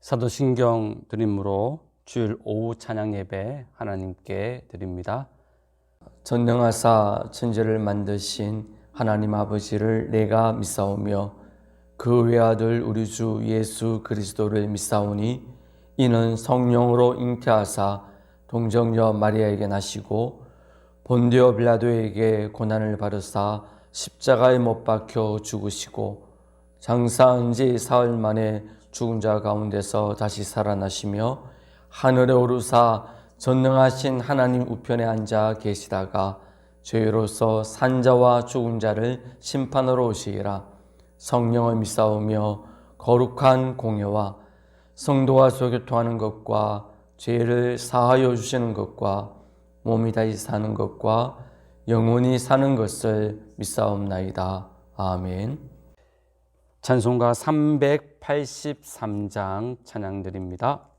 사도신경 드림으로 주일 오후 찬양 예배 하나님께 드립니다. 전능하사 천지를 만드신 하나님 아버지를 내가 믿사오며 그 외아들 우리 주 예수 그리스도를 믿사오니 이는 성령으로 잉태하사 동정녀 마리아에게 나시고 본디오 빌라도에게 고난을 받으사 십자가에 못 박혀 죽으시고 장사한 지 사흘 만에 죽은 자 가운데서 다시 살아나시며 하늘에 오르사 전능하신 하나님 우편에 앉아 계시다가 죄로서 산자와 죽은 자를 심판하러 오시리라. 성령을 믿사오며 거룩한 공예와 성도와 소교통하는 것과 죄를 사하여 주시는 것과 몸이 다시 사는 것과 영원히 사는 것을 믿사옵나이다. 아멘. 찬송가 383장 찬양드립니다.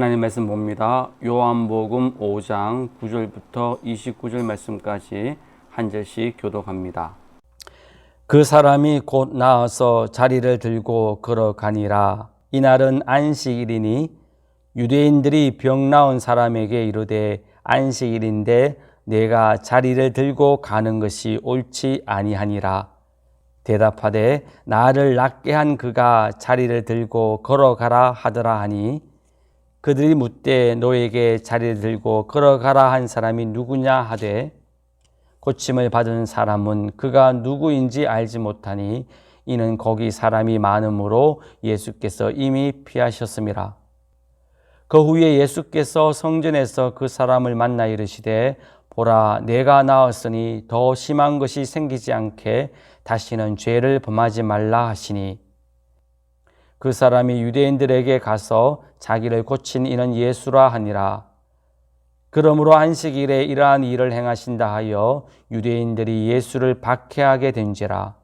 하나님 말씀 봅니다. 요한복음 5장 9절부터 29절 말씀까지 한 절씩 교독합니다. 그 사람이 곧 나와서 자리를 들고 걸어가니라. 이날은 안식일이니 유대인들이 병 나은 사람에게 이르되 안식일인데 내가 자리를 들고 가는 것이 옳지 아니하니라. 대답하되 나를 낫게 한 그가 자리를 들고 걸어가라 하더라 하니 그들이 묻되 너에게 자리를 들고 걸어가라 한 사람이 누구냐 하되 고침을 받은 사람은 그가 누구인지 알지 못하니 이는 거기 사람이 많으므로 예수께서 이미 피하셨음이라. 그 후에 예수께서 성전에서 그 사람을 만나 이르시되 보라 내가 나았으니 더 심한 것이 생기지 않게 다시는 죄를 범하지 말라 하시니 그 사람이 유대인들에게 가서 자기를 고친 이는 예수라 하니라. 그러므로 안식일에 이러한 일을 행하신다 하여 유대인들이 예수를 박해하게 된지라.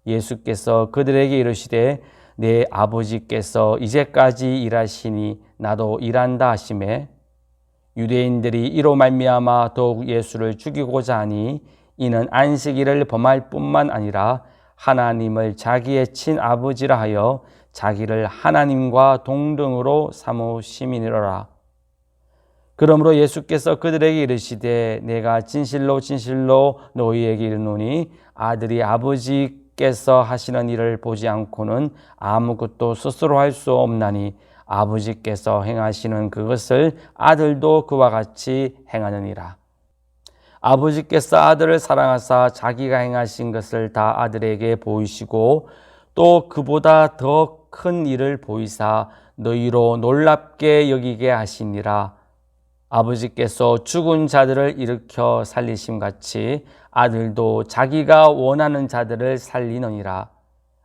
예수께서 그들에게 이르시되 내 아버지께서 이제까지 일하시니 나도 일한다 하시매 유대인들이 이로 말미암아 더욱 예수를 죽이고자 하니 이는 안식일을 범할 뿐만 아니라 하나님을 자기의 친아버지라 하여 자기를 하나님과 동등으로 삼으심이니라. 그러므로 예수께서 그들에게 이르시되 내가 진실로 진실로 너희에게 이르노니 아들이 아버지께서 하시는 일을 보지 않고는 아무것도 스스로 할 수 없나니 아버지께서 행하시는 그것을 아들도 그와 같이 행하느니라. 아버지께서 아들을 사랑하사 자기가 행하신 것을 다 아들에게 보이시고 또 그보다 더 큰 일을 보이사 너희로 놀랍게 여기게 하시니라. 아버지께서 죽은 자들을 일으켜 살리심같이 아들도 자기가 원하는 자들을 살리느니라.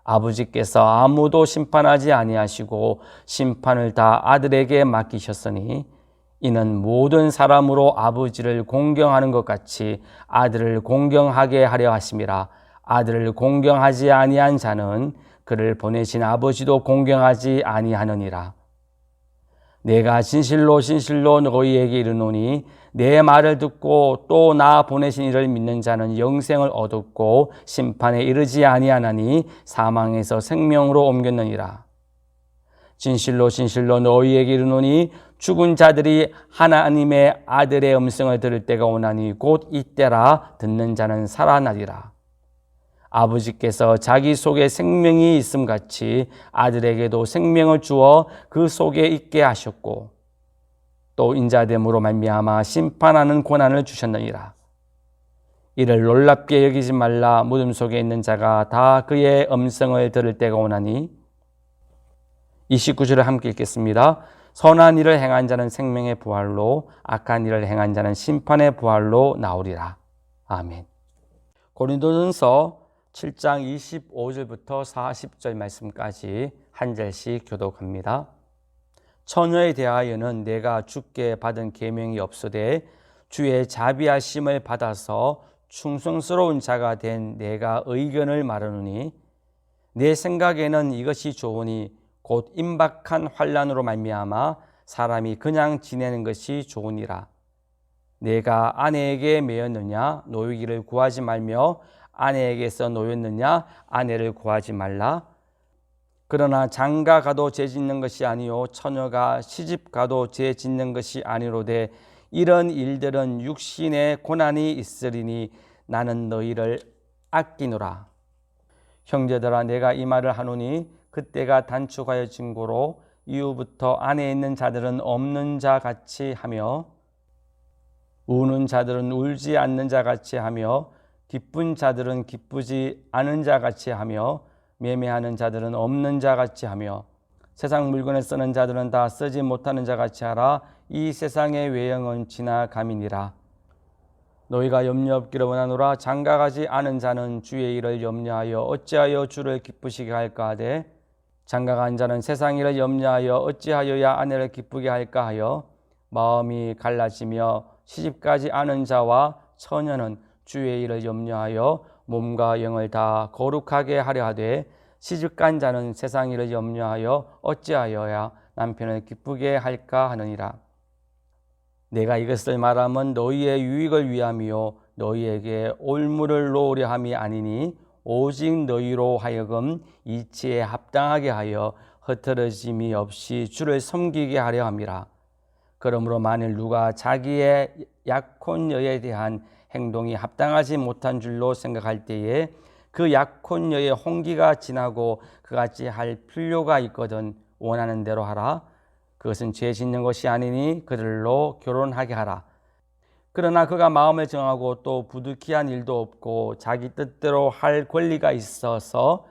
아버지께서 아무도 심판하지 아니하시고 심판을 다 아들에게 맡기셨으니 이는 모든 사람으로 아버지를 공경하는 것 같이 아들을 공경하게 하려 하심이라. 아들을 공경하지 아니한 자는 그를 보내신 아버지도 공경하지 아니하느니라. 내가 진실로 진실로 너희에게 이르노니 내 말을 듣고 또 나 보내신 이를 믿는 자는 영생을 얻었고 심판에 이르지 아니하나니 사망에서 생명으로 옮겼느니라. 진실로 진실로 너희에게 이르노니 죽은 자들이 하나님의 아들의 음성을 들을 때가 오나니 곧 이때라. 듣는 자는 살아나리라. 아버지께서 자기 속에 생명이 있음같이 아들에게도 생명을 주어 그 속에 있게 하셨고 또 인자됨으로 말미암아 심판하는 권한을 주셨느니라. 이를 놀랍게 여기지 말라. 무덤 속에 있는 자가 다 그의 음성을 들을 때가 오나니. 29절을 함께 읽겠습니다. 선한 일을 행한 자는 생명의 부활로, 악한 일을 행한 자는 심판의 부활로 나오리라. 아멘. 고린도전서 7장 25절부터 40절 말씀까지 한 절씩 교독합니다. 처녀에 대하여는 내가 주께 받은 계명이 없으되 주의 자비하심을 받아서 충성스러운 자가 된 내가 의견을 말하노니, 내 생각에는 이것이 좋으니 곧 임박한 환난으로 말미암아 사람이 그냥 지내는 것이 좋으니라. 내가 아내에게 매였느냐 노이기를 구하지 말며 아내에게서 노였느냐 아내를 구하지 말라. 그러나 장가 가도 죄 짓는 것이 아니요 처녀가 시집 가도 죄 짓는 것이 아니로되 이런 일들은 육신의 고난이 있으리니 나는 너희를 아끼노라. 형제들아, 내가 이 말을 하노니 그때가 단축하여 증거로 이후부터 안에 있는 자들은 없는 자 같이 하며 우는 자들은 울지 않는 자 같이 하며 기쁜 자들은 기쁘지 않은 자 같이 하며 매매하는 자들은 없는 자 같이 하며 세상 물건을 쓰는 자들은 다 쓰지 못하는 자 같이 하라. 이 세상의 외형은 지나감이니라. 너희가 염려 없기를 원하노라. 장가가지 않은 자는 주의 일을 염려하여 어찌하여 주를 기쁘시게 할까 하되 장가간 자는 세상 일을 염려하여 어찌하여야 아내를 기쁘게 할까 하여 마음이 갈라지며 시집가지 않은 자와 처녀는 주의 일을 염려하여 몸과 영을 다 거룩하게 하려 하되 시집간 자는 세상 일을 염려하여 어찌하여야 남편을 기쁘게 할까 하느니라. 내가 이것을 말하면 너희의 유익을 위함이요 너희에게 올무를 놓으려 함이 아니니 오직 너희로 하여금 이치에 합당하게 하여 흐트러짐이 없이 주를 섬기게 하려 함이라. 그러므로 만일 누가 자기의 약혼녀에 대한 행동이 합당하지 못한 줄로 생각할 때에 그 약혼녀의 홍기가 지나고 그같이 할 필요가 있거든 원하는 대로 하라. 그것은 죄 짓는 것이 아니니 그들로 결혼하게 하라. 그러나 그가 마음을 정하고 또 부득이한 일도 없고 자기 뜻대로 할 권리가 있어서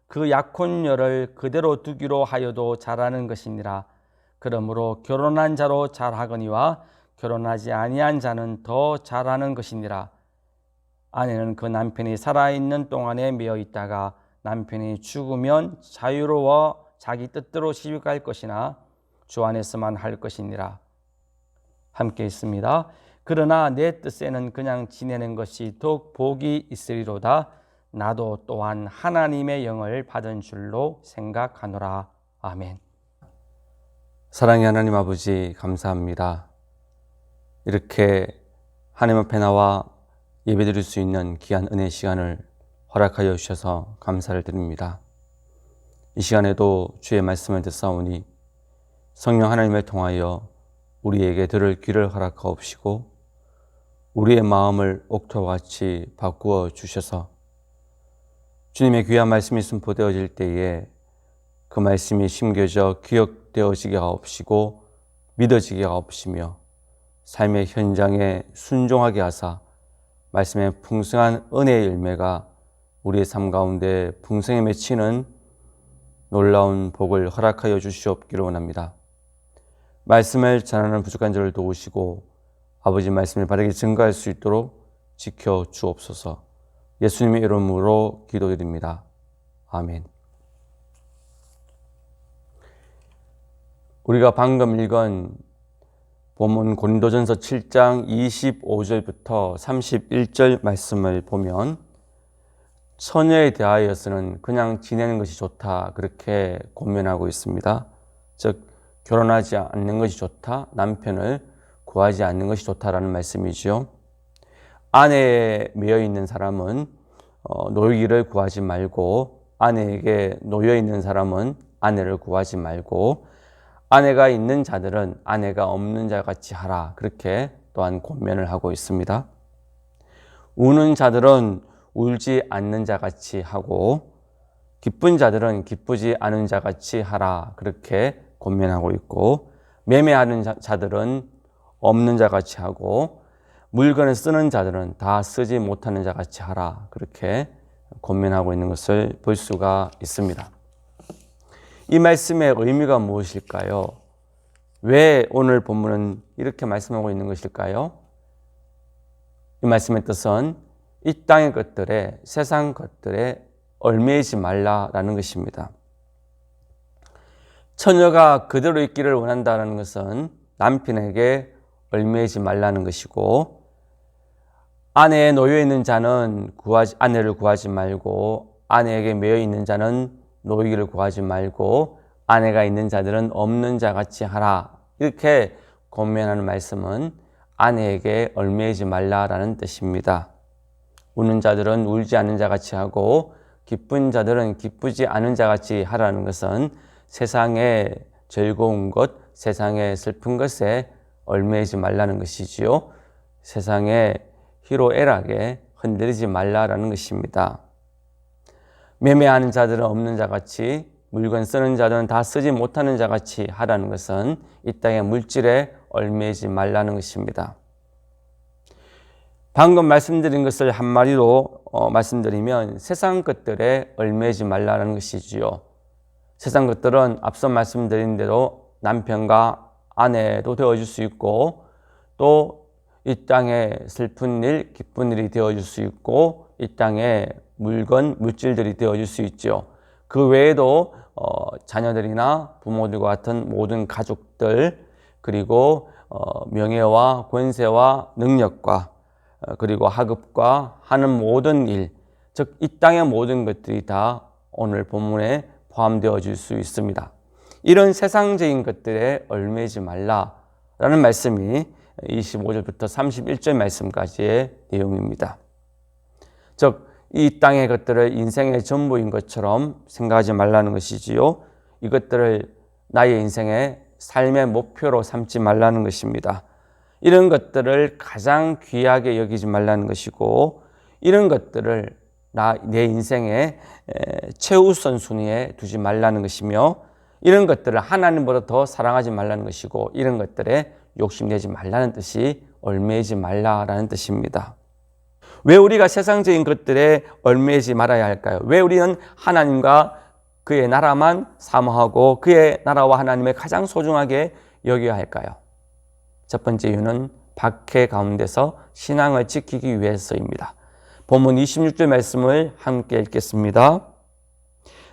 그 약혼녀를 그대로 두기로 하여도 잘하는 것이니라. 그러므로 결혼한 자로 잘하거니와 결혼하지 아니한 자는 더 잘하는 것이니라. 아내는 그 남편이 살아있는 동안에 매어 있다가 남편이 죽으면 자유로워 자기 뜻대로 시집갈 것이나 주 안에서만 할 것이니라. 함께 있습니다. 그러나 내 뜻에는 그냥 지내는 것이 더욱 복이 있으리로다. 나도 또한 하나님의 영을 받은 줄로 생각하노라. 아멘. 사랑의 하나님 아버지, 감사합니다. 이렇게 하나님 앞에 나와 예배드릴 수 있는 귀한 은혜 시간을 허락하여 주셔서 감사를 드립니다. 이 시간에도 주의 말씀을 듣사오니 성령 하나님을 통하여 우리에게 들을 귀를 허락하옵시고 우리의 마음을 옥토와 같이 바꾸어 주셔서 주님의 귀한 말씀이 선포되어질 때에 그 말씀이 심겨져 기억되어지게 하옵시고 믿어지게 하옵시며 삶의 현장에 순종하게 하사 말씀의 풍성한 은혜의 열매가 우리의 삶 가운데 풍성에 맺히는 놀라운 복을 허락하여 주시옵기를 원합니다. 말씀을 전하는 부족한 저를 도우시고 아버지 말씀을 바르게 증거할 수 있도록 지켜 주옵소서. 예수님의 이름으로 기도드립니다. 아멘. 우리가 방금 읽은 본문 고린도전서 7장 25절부터 31절 말씀을 보면 처녀에 대하여서는 그냥 지내는 것이 좋다 그렇게 권면하고 있습니다. 즉 결혼하지 않는 것이 좋다. 남편을 구하지 않는 것이 좋다라는 말씀이지요. 아내에 매여 있는 사람은 노이기를 구하지 말고, 아내에게 놓여 있는 사람은 아내를 구하지 말고, 아내가 있는 자들은 아내가 없는 자 같이 하라. 그렇게 또한 권면을 하고 있습니다. 우는 자들은 울지 않는 자 같이 하고, 기쁜 자들은 기쁘지 않은 자 같이 하라. 그렇게 권면하고 있고, 매매하는 자들은 없는 자 같이 하고, 물건을 쓰는 자들은 다 쓰지 못하는 자 같이 하라. 그렇게 권면하고 있는 것을 볼 수가 있습니다. 이 말씀의 의미가 무엇일까요? 왜 오늘 본문은 이렇게 말씀하고 있는 것일까요? 이 말씀의 뜻은 이 땅의 것들에, 세상 것들에 얽매이지 말라라는 것입니다. 처녀가 그대로 있기를 원한다는 것은 남편에게 얽매이지 말라는 것이고, 아내에 놓여 있는 자는 아내를 구하지 말고, 아내에게 매여 있는 자는 놓이기를 구하지 말고, 아내가 있는 자들은 없는 자 같이 하라. 이렇게 권면하는 말씀은 아내에게 얽매이지 말라라는 뜻입니다. 우는 자들은 울지 않는 자 같이 하고, 기쁜 자들은 기쁘지 않은 자 같이 하라는 것은 세상의 즐거운 것, 세상의 슬픈 것에 얽매이지 말라는 것이지요. 세상의 희로애락에 흔들리지 말라라는 것입니다. 매매하는 자들은 없는 자 같이, 물건 쓰는 자들은 다 쓰지 못하는 자 같이 하라는 것은 이 땅의 물질에 얽매이지 말라는 것입니다. 방금 말씀드린 것을 한마디로 말씀드리면 세상 것들에 얽매이지 말라는 것이지요. 세상 것들은 앞서 말씀드린 대로 남편과 아내도 되어줄 수 있고, 또 이 땅에 슬픈 일, 기쁜 일이 되어줄 수 있고, 이 땅에 물질들이 되어줄 수 있죠. 그 외에도 자녀들이나 부모들과 같은 모든 가족들, 그리고 명예와 권세와 능력과 그리고 학업과 하는 모든 일, 즉 이 땅의 모든 것들이 다 오늘 본문에 포함되어질 수 있습니다. 이런 세상적인 것들에 얽매이지 말라라는 말씀이 25절부터 31절 말씀까지의 내용입니다. 즉 이 땅의 것들을 인생의 전부인 것처럼 생각하지 말라는 것이지요. 이것들을 나의 인생의 삶의 목표로 삼지 말라는 것입니다. 이런 것들을 가장 귀하게 여기지 말라는 것이고, 이런 것들을 내 인생의 최우선 순위에 두지 말라는 것이며, 이런 것들을 하나님보다 더 사랑하지 말라는 것이고, 이런 것들에 욕심내지 말라는 뜻이 얽매이지 말라라는 뜻입니다. 왜 우리가 세상적인 것들에 얽매이지 말아야 할까요? 왜 우리는 하나님과 그의 나라만 사모하고 그의 나라와 하나님을 가장 소중하게 여겨야 할까요? 첫 번째 이유는 박해 가운데서 신앙을 지키기 위해서입니다. 본문 26절 말씀을 함께 읽겠습니다.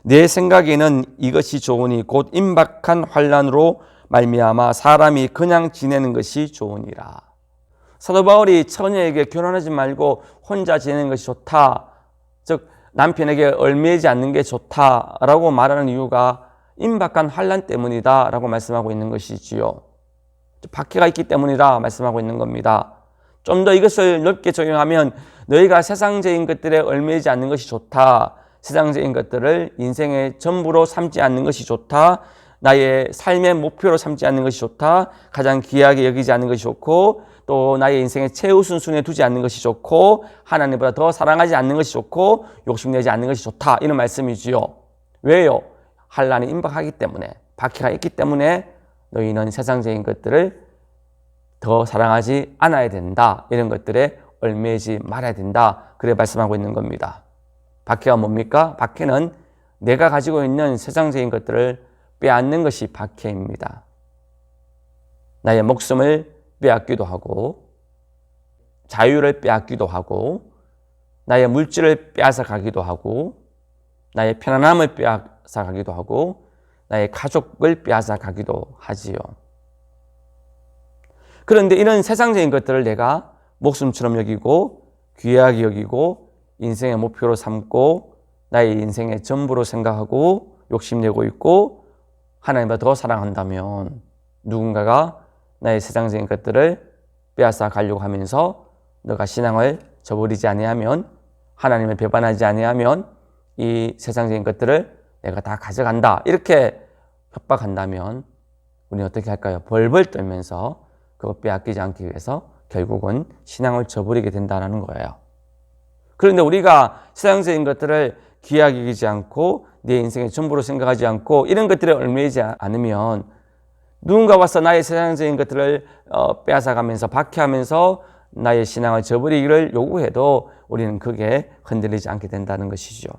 내 생각에는 이것이 좋으니 곧 임박한 환난으로 말미암아 사람이 그냥 지내는 것이 좋으니라. 사도 바울이 처녀에게 결혼하지 말고 혼자 지내는 것이 좋다, 즉 남편에게 얽매이지 않는 게 좋다라고 말하는 이유가 임박한 환난 때문이다 라고 말씀하고 있는 것이지요. 박해가 있기 때문이다 말씀하고 있는 겁니다. 좀 더 이것을 넓게 적용하면 너희가 세상적인 것들에 얽매이지 않는 것이 좋다, 세상적인 것들을 인생의 전부로 삼지 않는 것이 좋다, 나의 삶의 목표로 삼지 않는 것이 좋다, 가장 귀하게 여기지 않는 것이 좋고, 또 나의 인생의 최우선 순위에 두지 않는 것이 좋고, 하나님보다 더 사랑하지 않는 것이 좋고, 욕심내지 않는 것이 좋다, 이런 말씀이지요. 왜요? 환난이 임박하기 때문에, 박해가 있기 때문에 너희는 세상적인 것들을 더 사랑하지 않아야 된다, 이런 것들에 얽매이지 말아야 된다, 그래 말씀하고 있는 겁니다. 박해가 뭡니까? 박해는 내가 가지고 있는 세상적인 것들을 빼앗는 것이 박해입니다. 나의 목숨을 빼앗기도 하고, 자유를 빼앗기도 하고, 나의 물질을 빼앗아 가기도 하고, 나의 편안함을 빼앗아 가기도 하고, 나의 가족을 빼앗아 가기도 하지요. 그런데 이런 세상적인 것들을 내가 목숨처럼 여기고 귀하게 여기고 인생의 목표로 삼고 나의 인생의 전부로 생각하고 욕심내고 있고 하나님보다 더 사랑한다면 누군가가 나의 세상적인 것들을 빼앗아 가려고 하면서 너가 신앙을 저버리지 아니하면, 하나님을 배반하지 아니하면 이 세상적인 것들을 내가 다 가져간다, 이렇게 협박한다면 우리는 어떻게 할까요? 벌벌 떨면서 그거 빼앗기지 않기 위해서 결국은 신앙을 저버리게 된다는 거예요. 그런데 우리가 세상적인 것들을 귀하게 여기지 않고 내 인생의 전부로 생각하지 않고 이런 것들에 얽매이지 않으면 누군가 와서 나의 세상적인 것들을 빼앗아가면서 박해하면서 나의 신앙을 저버리기를 요구해도 우리는 그게 흔들리지 않게 된다는 것이죠.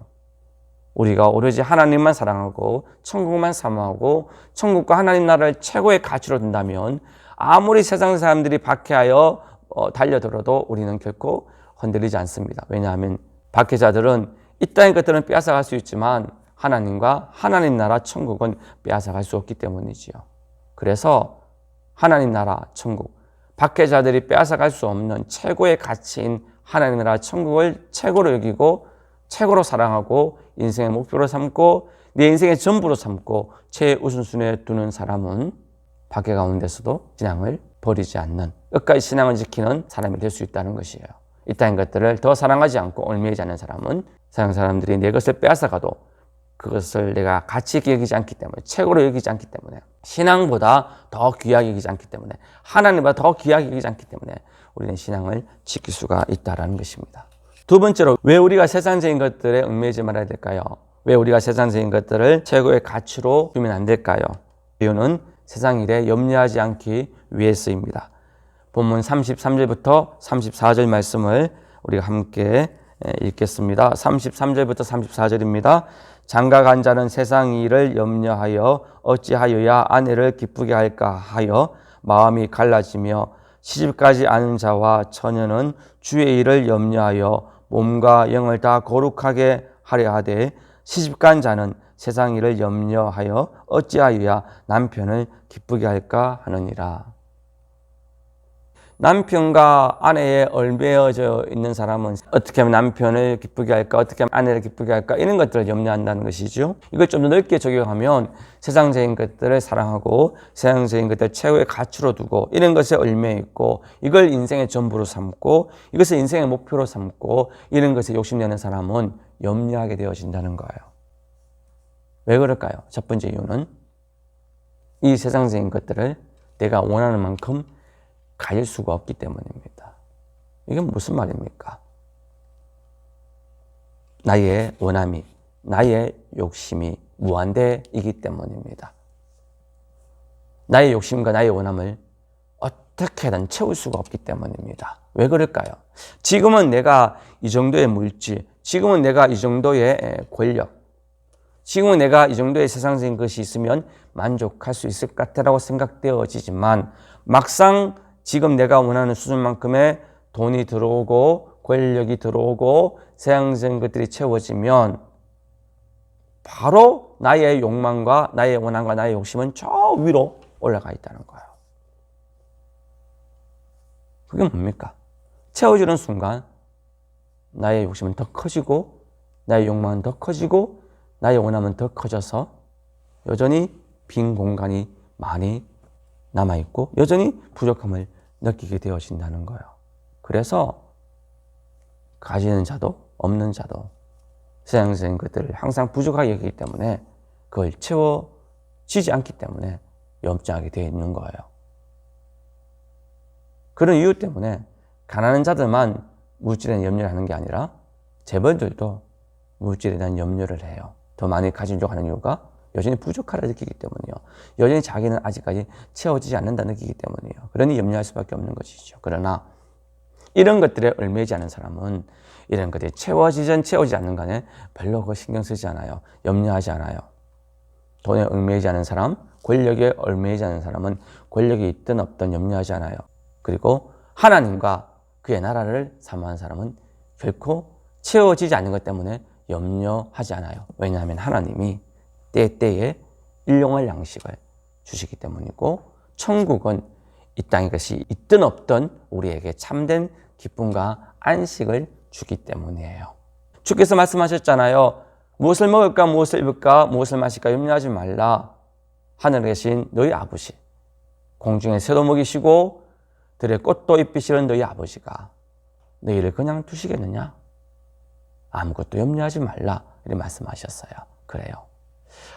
우리가 오로지 하나님만 사랑하고 천국만 사모하고 천국과 하나님 나라를 최고의 가치로 둔다면 아무리 세상 사람들이 박해하여 달려들어도 우리는 결코 흔들리지 않습니다. 왜냐하면 박해자들은 이 땅의 것들은 빼앗아갈 수 있지만 하나님과 하나님 나라 천국은 빼앗아갈 수 없기 때문이지요. 그래서 하나님 나라 천국, 박해자들이 빼앗아갈 수 없는 최고의 가치인 하나님 나라 천국을 최고로 여기고 최고로 사랑하고 인생의 목표로 삼고 내 인생의 전부로 삼고 최우선순위에 두는 사람은 박해 가운데서도 신앙을 버리지 않는, 끝까지 신앙을 지키는 사람이 될 수 있다는 것이에요. 이 땅의 것들을 더 사랑하지 않고 얽매이지 않는 사람은 세상 사람들이 내 것을 빼앗아가도 그것을 내가 가치 있게 여기지 않기 때문에, 최고로 여기지 않기 때문에, 신앙보다 더 귀하게 여기지 않기 때문에, 하나님보다 더 귀하게 여기지 않기 때문에 우리는 신앙을 지킬 수가 있다는 것입니다. 두 번째로, 왜 우리가 세상적인 것들에 얽매이지 말아야 될까요? 왜 우리가 세상적인 것들을 최고의 가치로 두면 안 될까요? 이유는 세상 일에 염려하지 않기 위해서입니다. 본문 33절부터 34절 말씀을 우리가 함께 읽겠습니다. 33절부터 34절입니다. 장가간 자는 세상 일을 염려하여 어찌하여야 아내를 기쁘게 할까 하여 마음이 갈라지며, 시집가지 않은 자와 처녀는 주의 일을 염려하여 몸과 영을 다 거룩하게 하려 하되, 시집간 자는 세상 일을 염려하여 어찌하여야 남편을 기쁘게 할까 하느니라. 남편과 아내에 얽매여져 있는 사람은 어떻게 하면 남편을 기쁘게 할까, 어떻게 하면 아내를 기쁘게 할까, 이런 것들을 염려한다는 것이죠. 이걸 좀 더 넓게 적용하면 세상적인 것들을 사랑하고 세상적인 것들을 최고의 가치로 두고 이런 것에 얽매여 있고 이걸 인생의 전부로 삼고 이것을 인생의 목표로 삼고 이런 것에 욕심내는 사람은 염려하게 되어진다는 거예요. 왜 그럴까요? 첫 번째 이유는 이 세상적인 것들을 내가 원하는 만큼 가질 수가 없기 때문입니다. 이게 무슨 말입니까? 나의 원함이, 나의 욕심이 무한대이기 때문입니다. 나의 욕심과 나의 원함을 어떻게든 채울 수가 없기 때문입니다. 왜 그럴까요? 지금은 내가 이 정도의 물질, 지금은 내가 이 정도의 권력, 지금은 내가 이 정도의 세상적인 것이 있으면 만족할 수 있을 것 같다고 생각되어지지만 막상 지금 내가 원하는 수준만큼의 돈이 들어오고 권력이 들어오고 세상적인 것들이 채워지면 바로 나의 욕망과 나의 원함과 나의 욕심은 저 위로 올라가 있다는 거예요. 그게 뭡니까? 채워지는 순간 나의 욕심은 더 커지고 나의 욕망은 더 커지고 나의 원함은 더 커져서 여전히 빈 공간이 많이 남아있고 여전히 부족함을 느끼게 되어진다는 거예요. 그래서 가지는 자도 없는 자도 세상적인 것들을 항상 부족하게 여기기 때문에 그걸 채워지지 않기 때문에 염증하게 되어 있는 거예요. 그런 이유 때문에 가난한 자들만 물질에 대한 염려를 하는 게 아니라 재벌들도 물질에 대한 염려를 해요. 더 많이 가지려고 하는 이유가 여전히 부족하다 느끼기 때문이요. 여전히 자기는 아직까지 채워지지 않는다 느끼기 때문이에요. 그러니 염려할 수밖에 없는 것이죠. 그러나 이런 것들에 얽매이지 않은 사람은 이런 것들이 채워지든 채워지지 않는 간에 별로 그거 신경 쓰지 않아요. 염려하지 않아요. 돈에 얽매이지 않은 사람, 권력에 얽매이지 않은 사람은 권력이 있든 없든 염려하지 않아요. 그리고 하나님과 그의 나라를 사모하는 사람은 결코 채워지지 않는 것 때문에 염려하지 않아요. 왜냐하면 하나님이 때때에 일용할 양식을 주시기 때문이고 천국은 이 땅의 것이 있든 없든 우리에게 참된 기쁨과 안식을 주기 때문이에요. 주께서 말씀하셨잖아요. 무엇을 먹을까, 무엇을 입을까, 무엇을 마실까 염려하지 말라. 하늘에 계신 너희 아버지, 공중에 새도 먹이시고 들의 꽃도 입히시는 너희 아버지가 너희를 그냥 두시겠느냐? 아무것도 염려하지 말라 이렇게 말씀하셨어요. 그래요.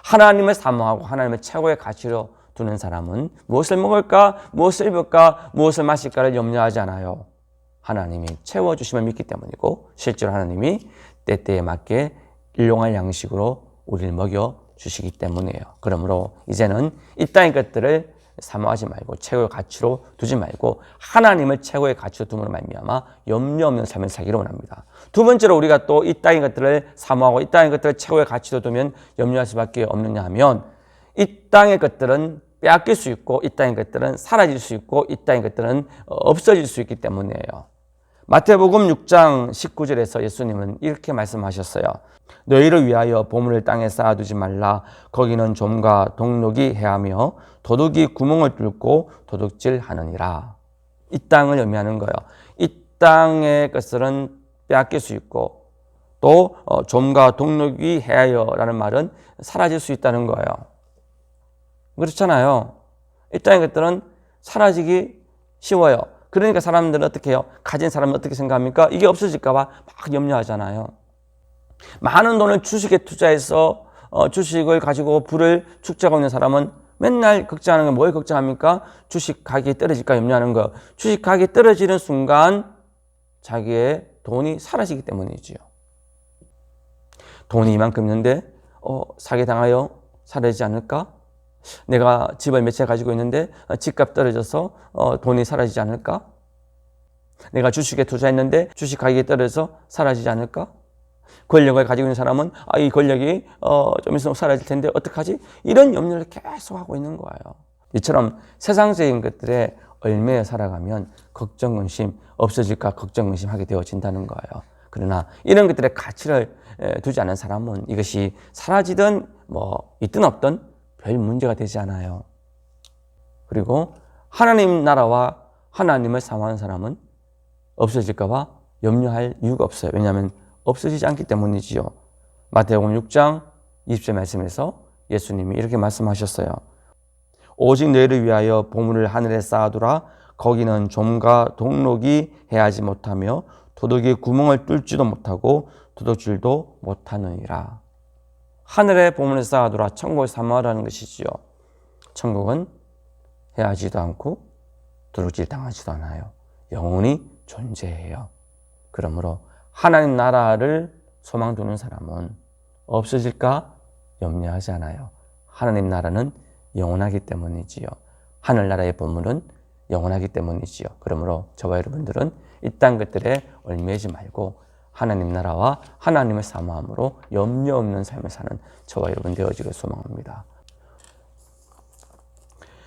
하나님을 사모하고 하나님을 최고의 가치로 두는 사람은 무엇을 먹을까, 무엇을 입을까, 무엇을 마실까를 염려하지 않아요. 하나님이 채워주심을 믿기 때문이고 실제로 하나님이 때때에 맞게 일용할 양식으로 우리를 먹여주시기 때문이에요. 그러므로 이제는 이 땅의 것들을 사모하지 말고 최고의 가치로 두지 말고 하나님을 최고의 가치로 둠으로 말미암아 염려 없는 삶을 살기를 원합니다. 두 번째로 우리가 또 이 땅의 것들을 사모하고 이 땅의 것들을 최고의 가치로 두면 염려할 수밖에 없느냐 하면 이 땅의 것들은 빼앗길 수 있고 이 땅의 것들은 사라질 수 있고 이 땅의 것들은 없어질 수 있기 때문이에요. 마태복음 6장 19절에서 예수님은 이렇게 말씀하셨어요. 너희를 위하여 보물을 땅에 쌓아두지 말라. 거기는 좀과 동록이 해하며 도둑이 구멍을 뚫고 도둑질하느니라. 이 땅을 의미하는 거예요. 이 땅의 것들은 빼앗길 수 있고 또 좀과 동록이 해하여라는 말은 사라질 수 있다는 거예요. 그렇잖아요. 이 땅의 것들은 사라지기 쉬워요. 그러니까 사람들은 어떻게 해요? 가진 사람은 어떻게 생각합니까? 이게 없어질까 봐 막 염려하잖아요. 많은 돈을 주식에 투자해서 주식을 가지고 부를 축적하고 있는 사람은 맨날 걱정하는 건 뭘 걱정합니까? 주식 가격이 떨어질까 염려하는 거예요. 주식 가격이 떨어지는 순간 자기의 돈이 사라지기 때문이지요. 돈이 이만큼 있는데 사기당하여 사라지지 않을까? 내가 집을 몇 채 가지고 있는데 집값 떨어져서 돈이 사라지지 않을까? 내가 주식에 투자했는데 주식 가격이 떨어져서 사라지지 않을까? 권력을 가지고 있는 사람은 이 권력이 좀 있으면 사라질 텐데 어떡하지? 이런 염려를 계속 하고 있는 거예요. 이처럼 세상적인 것들에 얽매여 살아가면 걱정, 근심 없어질까 걱정, 근심하게 되어진다는 거예요. 그러나 이런 것들의 가치를 두지 않은 사람은 이것이 사라지든 있든 없든 별 문제가 되지 않아요. 그리고 하나님 나라와 하나님을 사모하는 사람은 없어질까 봐 염려할 이유가 없어요. 왜냐하면 없어지지 않기 때문이지요. 마태복음 6장 20절 말씀에서 예수님이 이렇게 말씀하셨어요. 오직 너희를 위하여 보물을 하늘에 쌓아두라. 거기는 좀과 동록이 해하지 못하며 도둑이 구멍을 뚫지도 못하고 도둑질도 못하느니라. 하늘에 보물을 쌓아두라. 천국을 사모하라는 것이지요. 천국은 해하지도 않고 도둑질 당하지도 않아요. 영원히 존재해요. 그러므로 하나님 나라를 소망 두는 사람은 없어질까 염려하지 않아요. 하나님 나라는 영원하기 때문이지요. 하늘나라의 보물은 영원하기 때문이지요. 그러므로 저와 여러분들은 이 땅 것들에 얽매이지 말고 하나님 나라와 하나님을 사모함으로 염려 없는 삶을 사는 저와 여러분 되어지길 소망합니다.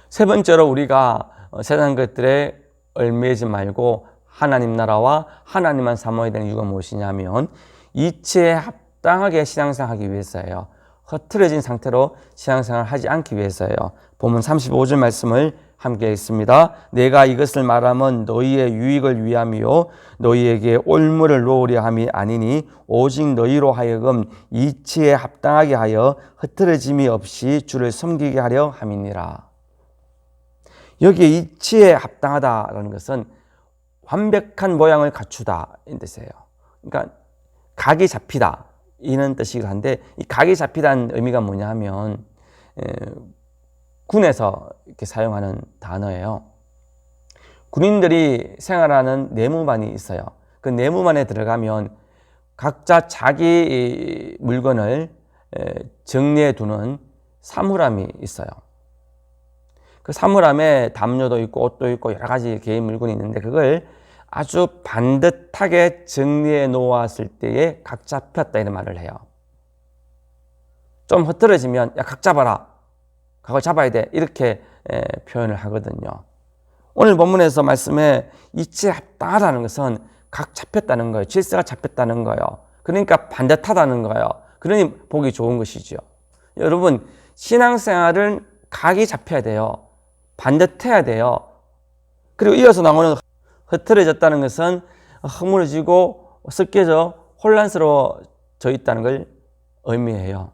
세 번째로 우리가 세상 것들에 얽매이지 말고 하나님 나라와 하나님만 사모해야 되는 이유가 무엇이냐면 이치에 합당하게 신앙생활하기 위해서예요. 흐트러진 상태로 신앙생활을 하지 않기 위해서예요. 본문 35절 말씀을 함께 읽습니다. 내가 이것을 말하면 너희의 유익을 위함이요 너희에게 올무를 놓으려 함이 아니니 오직 너희로 하여금 이치에 합당하게 하여 흐트러짐이 없이 주를 섬기게 하려 함이니라. 여기에 이치에 합당하다라는 것은 완벽한 모양을 갖추다 이 뜻이에요. 그러니까 각이 잡히다 이런 뜻이기도 한데 이 각이 잡히다는 의미가 뭐냐 하면 군에서 이렇게 사용하는 단어예요. 군인들이 생활하는 내무반이 있어요. 그 내무반에 들어가면 각자 자기 물건을 정리해 두는 사물함이 있어요. 그 사물함에 담요도 있고 옷도 있고 여러 가지 개인 물건이 있는데 그걸 아주 반듯하게 정리해 놓았을 때에 각 잡혔다 이런 말을 해요. 좀 흐트러지면 야 각 잡아라. 각을 잡아야 돼. 이렇게 표현을 하거든요. 오늘 본문에서 말씀에 이치에 합당하다는 것은 각 잡혔다는 거예요. 질서가 잡혔다는 거예요. 그러니까 반듯하다는 거예요. 그러니 보기 좋은 것이죠. 여러분 신앙생활은 각이 잡혀야 돼요. 반듯해야 돼요. 그리고 이어서 나오는 흐트러졌다는 것은 허물어지고 섞여져 혼란스러워져 있다는 걸 의미해요.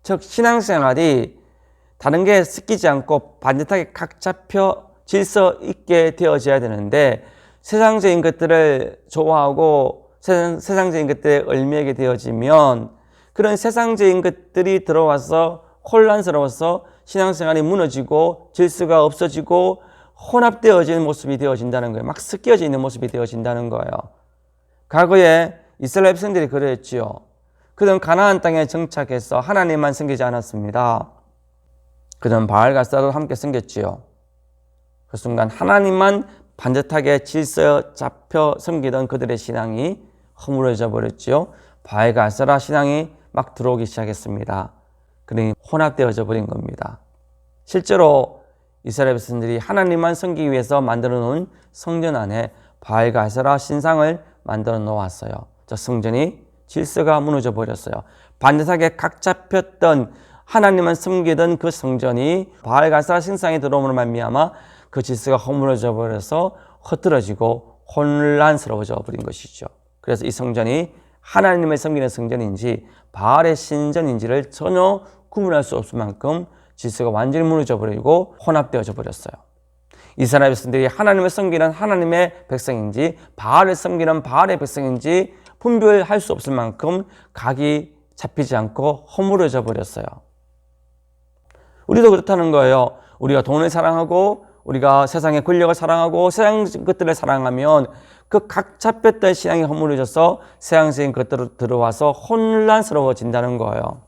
즉 신앙생활이 다른 게 섞이지 않고 반듯하게 각 잡혀 질서 있게 되어져야 되는데 세상적인 것들을 좋아하고 세상적인 것들에 얽매이게 되어지면 그런 세상적인 것들이 들어와서 혼란스러워서 신앙생활이 무너지고 질서가 없어지고 혼합되어지는 모습이 되어진다는 거예요. 막 섞여져 있는 모습이 되어진다는 거예요. 과거에 이스라엘 백성들이 그랬지요. 그들은 가나안 땅에 정착해서 하나님만 섬기지 않았습니다. 그들은 바알과 아세라도 함께 섬겼지요. 그 순간 하나님만 반듯하게 질서 잡혀 섬기던 그들의 신앙이 허물어져 버렸지요. 바알과 아세라 신앙이 막 들어오기 시작했습니다. 그러니 혼합되어져 버린 겁니다. 실제로 이스라엘 백성들이 하나님만 섬기기 위해서 만들어 놓은 성전 안에 바알과 아세라 신상을 만들어 놓았어요. 저 성전이 질서가 무너져 버렸어요. 반듯하게 각 잡혔던 하나님만 섬기던 그 성전이 바알과 아세라 신상에 들어옴으로 말미암아 그 질서가 허물어져 버려서 흐트러지고 혼란스러워져 버린 것이죠. 그래서 이 성전이 하나님을 섬기는 성전인지 바알의 신전인지를 전혀 구분할 수 없을 만큼 질서가 완전히 무너져 버리고 혼합되어져 버렸어요. 이스라엘 백성들이 하나님을 섬기는 하나님의 백성인지 바알을 섬기는 바알의 백성인지 분별할 수 없을 만큼 각이 잡히지 않고 허물어져 버렸어요. 우리도 그렇다는 거예요. 우리가 돈을 사랑하고 우리가 세상의 권력을 사랑하고 세상 것들을 사랑하면 그 각 잡혔던 신앙이 허물어져서 세상적인 것들로 들어와서 혼란스러워진다는 거예요.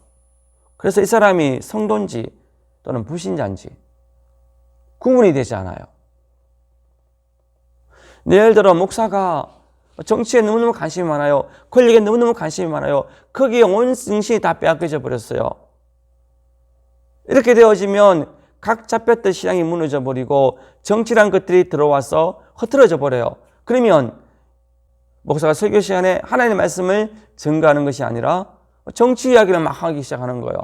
그래서 이 사람이 성도인지 또는 불신자인지 구분이 되지 않아요. 예를 들어 목사가 정치에 너무너무 관심이 많아요. 권력에 너무너무 관심이 많아요. 거기에 온 정신이 다 빼앗겨져 버렸어요. 이렇게 되어지면 각 잡혔던 신앙이 무너져 버리고 정치란 것들이 들어와서 흐트러져 버려요. 그러면 목사가 설교 시간에 하나님의 말씀을 증거하는 것이 아니라 정치 이야기를 막 하기 시작하는 거예요.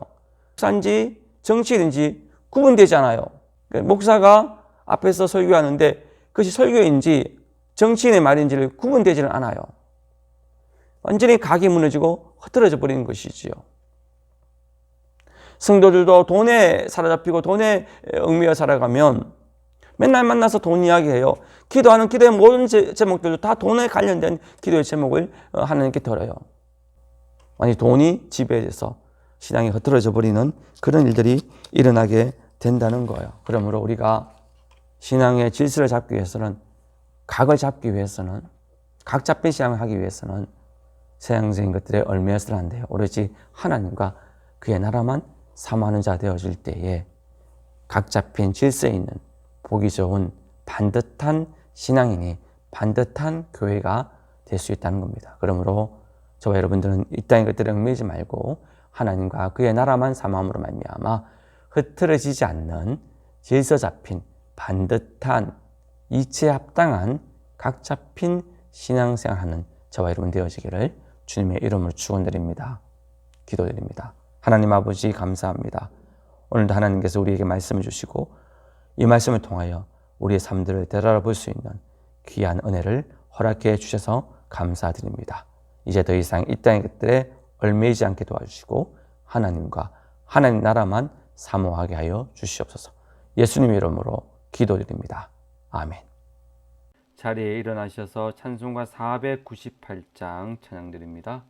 목사인지 정치인인지 구분되지 않아요. 목사가 앞에서 설교하는데 그것이 설교인지 정치인의 말인지를 구분되지는 않아요. 완전히 각이 무너지고 흐트러져 버리는 것이지요. 성도들도 돈에 사로잡히고 돈에 얽매여 살아가면 맨날 만나서 돈 이야기해요. 기도하는 기도의 모든 제목들도 다 돈에 관련된 기도의 제목을 하나님께 들어요. 아니 돈이 지배해서 신앙이 흐트러져 버리는 그런 일들이 일어나게 된다는 거예요. 그러므로 우리가 신앙의 질서를 잡기 위해서는 각을 잡기 위해서는 각 잡힌 신앙을 하기 위해서는 세상적인 것들에 얽매여서는 안 돼요. 오로지 하나님과 그의 나라만 사모하는 자 되어질 때에 각 잡힌 질서에 있는 보기 좋은 반듯한 신앙인이 반듯한 교회가 될 수 있다는 겁니다. 그러므로 저와 여러분들은 이 땅의 것들에 얽매이지 말고 하나님과 그의 나라만 사모함으로 말미암아 흐트러지지 않는 질서 잡힌 반듯한 이치에 합당한 각 잡힌 신앙생활하는 저와 여러분 되어지기를 주님의 이름으로 축원드립니다. 기도드립니다. 하나님 아버지 감사합니다. 오늘도 하나님께서 우리에게 말씀을 주시고 이 말씀을 통하여 우리의 삶들을 되돌아볼 수 있는 귀한 은혜를 허락해 주셔서 감사드립니다. 이제 더 이상 이 땅의 것들에 얽매이지 않게 도와주시고 하나님과 하나님 나라만 사모하게 하여 주시옵소서. 예수님의 이름으로 기도드립니다. 아멘. 자리에 일어나셔서 찬송가 498장 찬양드립니다.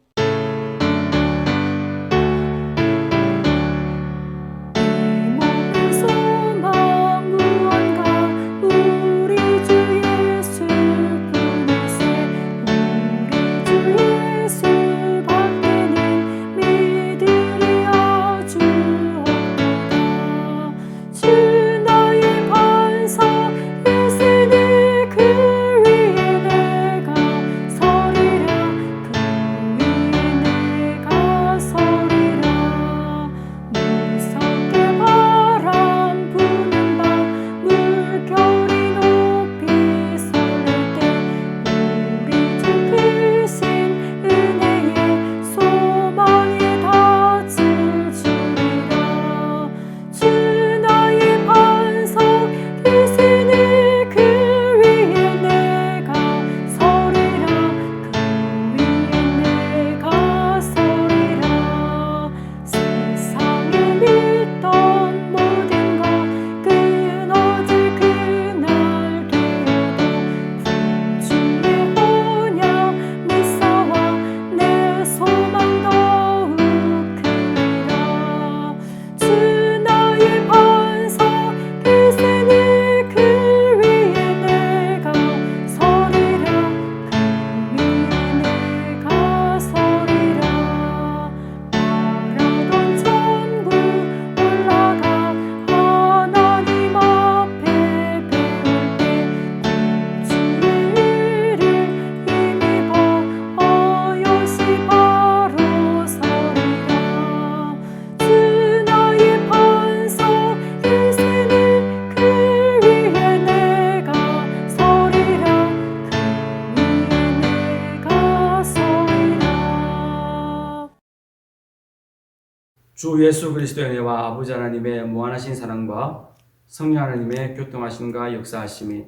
주 예수 그리스도의 은혜와 아버지 하나님의 무한하신 사랑과 성령 하나님의 교통하심과 역사하심이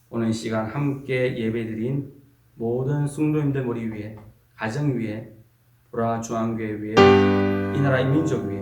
오늘 이 시간 함께 예배드린 모든 성도님들 머리 위에, 가정 위에, 보라 중앙교회 위에, 이 나라의 민족 위에